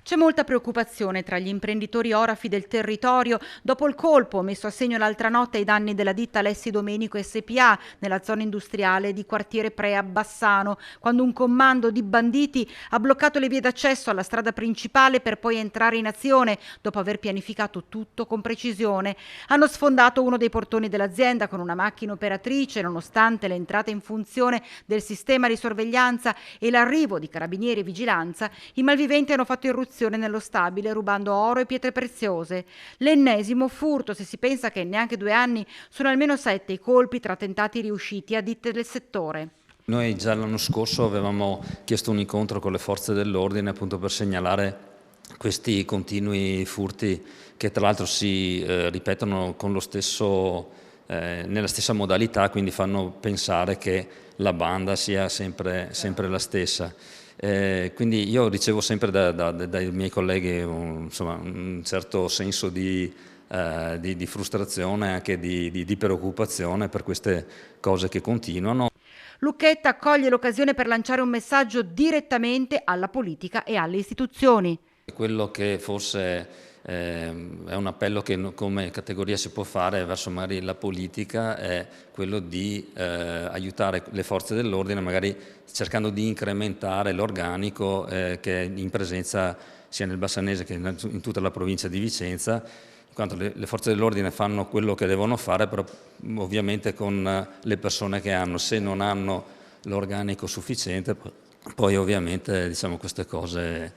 C'è molta preoccupazione tra gli imprenditori orafi del territorio dopo il colpo messo a segno l'altra notte ai danni della ditta Alessi Domenico SPA nella zona industriale di quartiere Prea a Bassano, quando un comando di banditi ha bloccato le vie d'accesso alla strada principale per poi entrare in azione dopo aver pianificato tutto con precisione. Hanno sfondato uno dei portoni dell'azienda con una macchina operatrice, nonostante l'entrata in funzione del sistema di sorveglianza e l'arrivo di carabinieri e vigilanza, i malviventi hanno fatto irruzione nello stabile rubando oro e pietre preziose. L'ennesimo furto, se si pensa che in neanche 2 anni sono almeno 7 i colpi tra tentati riusciti a ditte del settore. Noi già l'anno scorso avevamo chiesto un incontro con le forze dell'ordine appunto per segnalare questi continui furti che tra l'altro si ripetono con nella stessa modalità, quindi fanno pensare che la banda sia sempre la stessa. Quindi io ricevo sempre dai miei colleghi un certo senso di frustrazione, anche di preoccupazione per queste cose che continuano. Lucchetta accoglie l'occasione per lanciare un messaggio direttamente alla politica e alle istituzioni. Quello che forse è un appello che come categoria si può fare verso magari la politica è quello di aiutare le forze dell'ordine, magari cercando di incrementare l'organico che è in presenza sia nel Bassanese che in tutta la provincia di Vicenza, in quanto le forze dell'ordine fanno quello che devono fare, però ovviamente con le persone che hanno. Se non hanno l'organico sufficiente, poi ovviamente diciamo, queste cose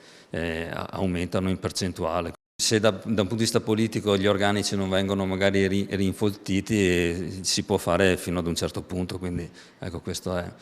aumentano in percentuale. Se da un punto di vista politico gli organici non vengono magari rinfoltiti, si può fare fino ad un certo punto, quindi ecco questo è.